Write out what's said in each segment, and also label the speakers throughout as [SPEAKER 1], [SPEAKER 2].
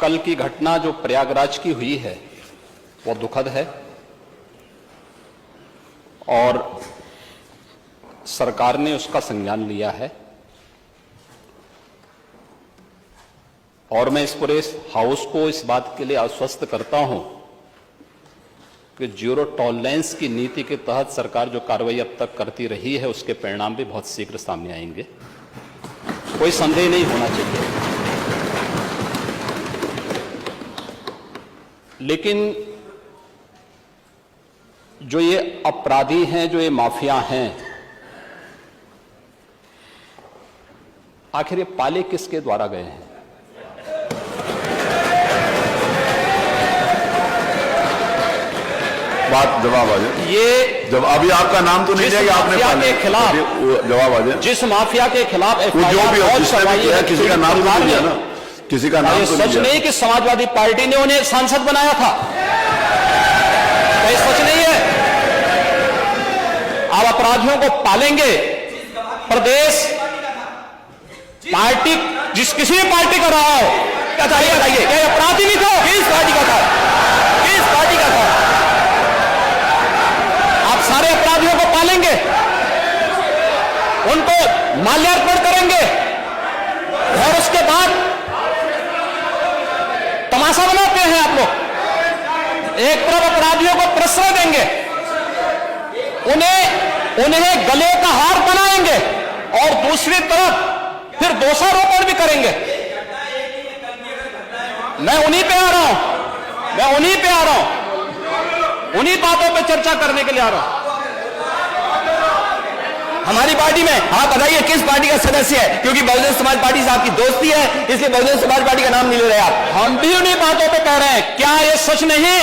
[SPEAKER 1] कल की घटना जो प्रयागराज की हुई है वो दुखद है और सरकार ने उसका संज्ञान लिया है और मैं इस पूरे हाउस को इस बात के लिए आश्वस्त करता हूं कि जीरो टॉलरेंस की नीति के तहत सरकार जो कार्रवाई अब तक करती रही है उसके परिणाम भी बहुत शीघ्र सामने आएंगे, कोई संदेह नहीं होना चाहिए। लेकिन जो ये अपराधी हैं, जो ये माफिया हैं, आखिर ये पाले किसके द्वारा गए हैं?
[SPEAKER 2] बात जवाब आ जाए।
[SPEAKER 1] ये
[SPEAKER 2] जब अभी आपका नाम तो नहीं जाएगा, आपने
[SPEAKER 1] के खिलाफ
[SPEAKER 2] जवाब आ जाए।
[SPEAKER 1] जिस माफिया के खिलाफ
[SPEAKER 2] जो भी है, किसी का नाम तो नहीं है ना, किसी का नाम तो
[SPEAKER 1] सच नहीं कि समाजवादी पार्टी ने उन्हें सांसद बनाया था, ये सच नहीं है। आप अपराधियों को पालेंगे, प्रदेश पार्टी जिस किसी भी पार्टी का रहा हो, बताइए क्या अपराधी नहीं था? किस पार्टी का था? किस पार्टी का था? आप सारे अपराधियों को पालेंगे, उनको माल्यार्पण करेंगे और उसके बाद तमाशा बनाते हैं आप लोग। एक तरफ अपराधियों को प्रश्रय देंगे, उन्हें गले का हार बनाएंगे और दूसरी तरफ फिर दोषारोपण भी करेंगे। मैं उन्हीं पे आ रहा हूं, उन्हीं बातों पे चर्चा करने के लिए आ रहा हूं।
[SPEAKER 3] हमारी पार्टी में आप बताइए किस पार्टी का सदस्य है? क्योंकि बहुजन समाज पार्टी से आपकी दोस्ती है, इसलिए बहुजन समाज पार्टी का नाम नहीं ले रहे आप।
[SPEAKER 1] हम भी उन्हीं बातों पे कह रहे हैं। क्या यह सच नहीं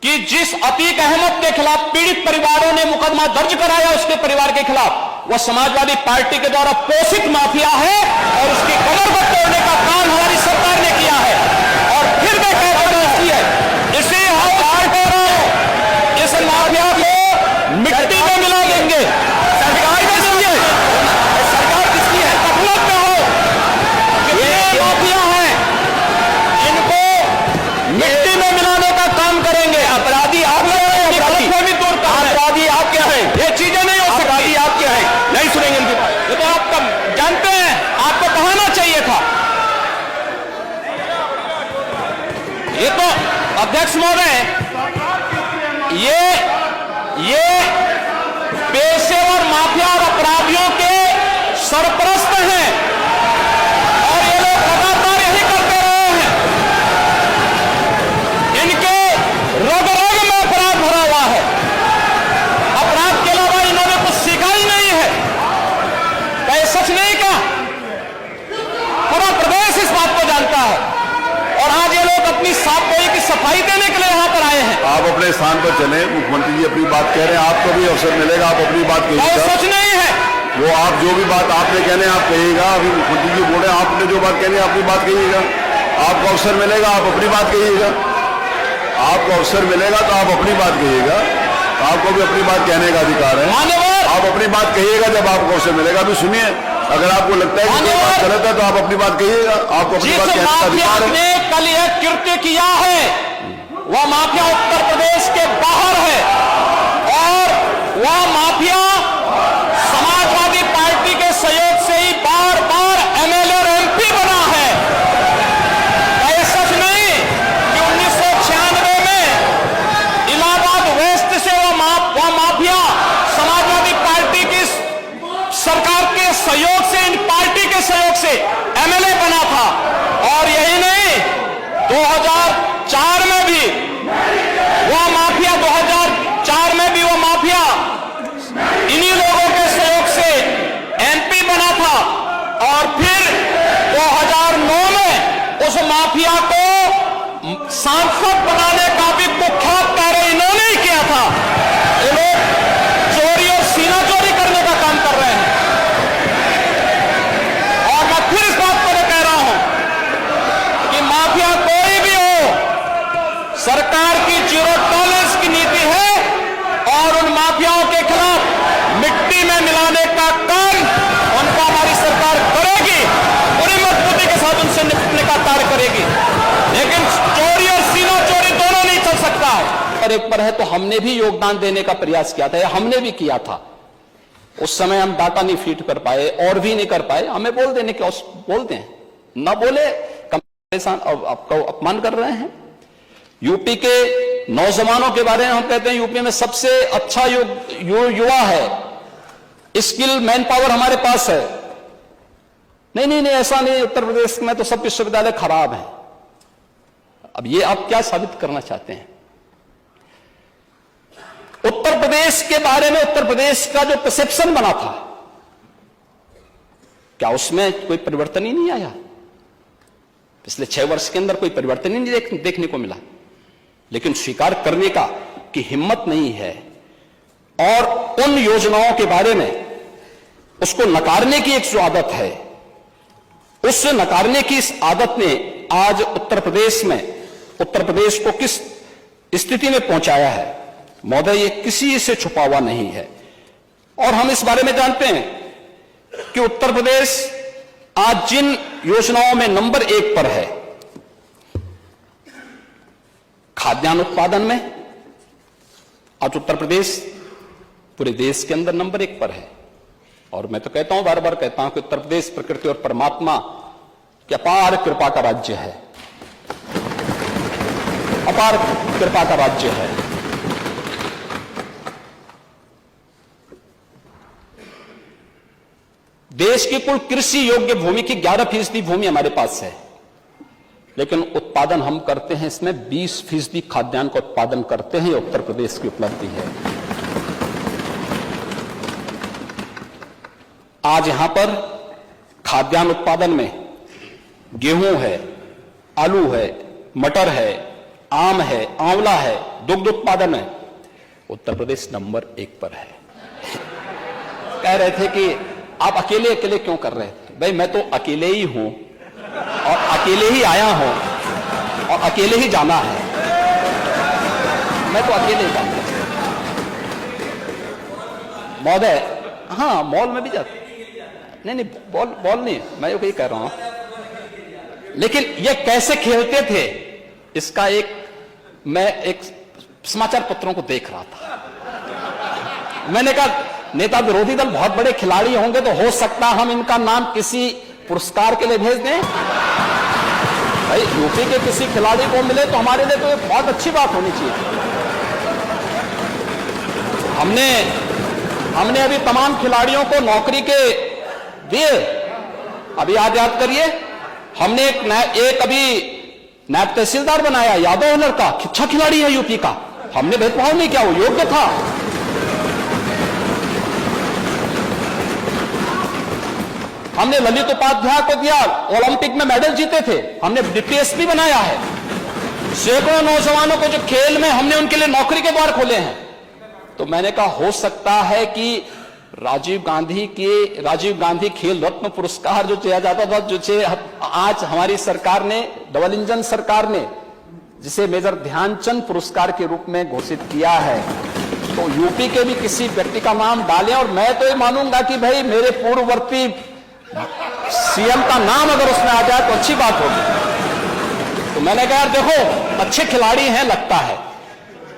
[SPEAKER 1] कि जिस अतीक अहमद के खिलाफ पीड़ित परिवारों ने मुकदमा दर्ज कराया, उसके परिवार के खिलाफ, वह समाजवादी पार्टी के द्वारा पोषित माफिया है और उसकी कमर को तोड़ने का काम हमारी सरकार ने किया है। और फिर मैं कहता हूं, इसी हाउस हो रहा हूं, इस माफिया को मिट्टी में मिला देंगे।
[SPEAKER 3] सरकार किसकी है?
[SPEAKER 1] तकलीफ में हो, ये माफिया है, इनको मिट्टी में मिलाने का काम करेंगे।
[SPEAKER 3] अपराधी आप क्या है?
[SPEAKER 1] अपराधी आप क्या है? ये चीजें नहीं हो सकती।
[SPEAKER 3] आप क्या है? नहीं सुनेंगे इनकी बात।
[SPEAKER 1] ये तो आप जानते हैं, आपको कहना चाहिए था। ये तो अध्यक्ष महोदय, ये पेशेवर माफिया और अपराधियों के सरपरस्त हैं और ये लोग लगातार यही करते रहे हैं। इनके रग रग में अपराध भरा हुआ है। अपराध के अलावा इन्होंने कुछ सीखा ही नहीं है। क्या ये सच नहीं का? पूरा प्रदेश इस बात को जानता है और आज ये लोग अपनी साफ गोई की सफाई देने के लिए यहां पर आए हैं।
[SPEAKER 2] आप अपने स्थान पर चले, मुख्यमंत्री जी अपनी बात कह रहे हैं, आपको भी अवसर मिलेगा, आप अपनी बात कहिएगा।
[SPEAKER 1] सच नहीं है
[SPEAKER 2] वो आप जो भी बात आपने कहने आप कहिएगा। अभी मुख्यमंत्री जी बोल रहे हैं, आपने जो बात कहनी है अपनी बात कहिएगा। आपको अवसर मिलेगा, आप अपनी बात कहिएगा। आपको अवसर मिलेगा तो आप अपनी बात कहिएगा। आपको भी अपनी बात कहने का अधिकार है, आप अपनी बात कहिएगा जब आपको अवसर मिलेगा। अभी सुनिए, अगर आपको लगता है कि कोई बात गलत है तो आप अपनी बात कहिएगा। आपको अपनी बात कहने का अधिकार है।
[SPEAKER 1] ने कल एक कृत्य किया है, वह माफिया उत्तर प्रदेश के बाहर है और वह माफिया समाजवादी पार्टी के सहयोग से ही बार बार एमएलए और एमपी बना है। क्या सच नहीं कि 1996 में इलाहाबाद वेस्ट से वह माफिया समाजवादी पार्टी की सरकार के सहयोग से, इन पार्टी के सहयोग से एमएलए बना था? और यही नहीं, 2004 में भी वह माफिया 2004 में भी वह माफिया इन्हीं लोगों के सहयोग से एमपी बना था और फिर 2009 में उस माफिया को सांसद बनाने का भी कुख्यात कार्य इन्होंने ही किया था। ये लोग चोरी और सीना चोरी करने का काम कर रहे हैं। और मैं फिर इस बात को कह रहा हूं कि माफिया कोई भी हो, सरकार की जीरो टॉलरेंस की नीति है और उन माफियाओं के खिलाफ मिट्टी में मिलाने का काम उनका हमारी सरकार करेगी, पूरी मजबूती के साथ उनसे निपटने का कार्य करेगी। नंबर 1 पर है, तो हमने भी योगदान देने का प्रयास किया था, या हमने भी किया था। उस समय हम डाटा नहीं फीड कर पाए और भी नहीं कर पाए, हमें बोल देने के बोल दें, ना बोले परेशान, आपका अपमान कर रहे हैं। यूपी के नौजवानों के बारे में हम कहते हैं यूपी में सबसे अच्छा युवा है, स्किल मैन पावर हमारे पास है। नहीं, ऐसा नहीं, उत्तर प्रदेश में तो सब विश्वविद्यालय खराब हैं। अब ये आप क्या साबित करना चाहते हैं? उत्तर प्रदेश के बारे में, उत्तर प्रदेश का जो परसेप्शन बना था, क्या उसमें कोई परिवर्तन ही नहीं आया? पिछले 6 वर्ष के अंदर कोई परिवर्तन ही नहीं देखने को मिला। लेकिन स्वीकार करने का की हिम्मत नहीं है, और उन योजनाओं के बारे में उसको नकारने की एक जो आदत है, उस नकारने की इस आदत ने आज उत्तर प्रदेश को किस स्थिति में पहुंचाया है महोदय, ये किसी से छुपा हुआ नहीं है। और हम इस बारे में जानते हैं कि उत्तर प्रदेश आज जिन योजनाओं में नंबर 1 पर है, खाद्यान्न उत्पादन में आज उत्तर प्रदेश पूरे देश के अंदर नंबर 1 पर है। और मैं तो कहता हूं, बार बार कहता हूं कि उत्तर प्रदेश प्रकृति और परमात्मा की अपार कृपा का राज्य है, अपार कृपा का राज्य है। देश की कुल कृषि योग्य भूमि की 11% भूमि हमारे पास है, लेकिन उत्पादन हम करते हैं इसमें 20% खाद्यान्न का उत्पादन करते हैं। उत्तर प्रदेश की उपलब्धि है। आज यहां पर खाद्यान्न उत्पादन में गेहूं है, आलू है, मटर है, आम है, आंवला है, दुग्ध उत्पादन है, उत्तर प्रदेश नंबर 1 पर है। कह रहे थे कि आप अकेले क्यों कर रहे थे? भाई मैं तो अकेले ही हूं, और अकेले ही आया हूं, और अकेले ही जाना है। मैं तो अकेले ही जाता महोदय। हाँ, मॉल में भी जाते, नहीं बॉल नहीं, मैं यही कह रहा हूं। लेकिन ये कैसे खेलते थे, इसका मैं एक समाचार पत्रों को देख रहा था। मैंने कहा नेता विरोधी दल बहुत बड़े खिलाड़ी होंगे, तो हो सकता हम इनका नाम किसी पुरस्कार के लिए भेज दें। भाई यूपी के किसी खिलाड़ी को मिले तो हमारे लिए तो ये बहुत अच्छी बात होनी चाहिए। हमने अभी तमाम खिलाड़ियों को नौकरी के दिए। अभी याद करिए, हमने एक अभी नायब तहसीलदार बनाया, यादव हुनर का, अच्छा खिलाड़ी है यूपी का। हमने भेदभाव नहीं किया, वो योग्य था। हमने ललित उपाध्याय को दिया, ओलंपिक में मेडल जीते थे, हमने डीपीएसपी बनाया है। सैकड़ों नौजवानों को जो खेल में हमने उनके लिए नौकरी के द्वार खोले हैं। तो मैंने कहा हो सकता है कि राजीव गांधी खेल रत्न पुरस्कार जो दिया जाता था, जो आज हमारी सरकार ने, डबल इंजन सरकार ने जिसे मेजर ध्यानचंद पुरस्कार के रूप में घोषित किया है, तो यूपी के भी किसी व्यक्ति का नाम डालें। और मैं तो ये मानूंगा कि भाई मेरे पूर्ववर्ती सीएम का नाम अगर उसमें आ जाए तो अच्छी बात होगी। तो मैंने कहा यार देखो अच्छे खिलाड़ी हैं लगता है।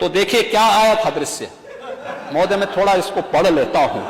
[SPEAKER 1] तो देखिए क्या आया था दृश्य। महोदय मैं थोड़ा इसको पढ़ लेता हूं।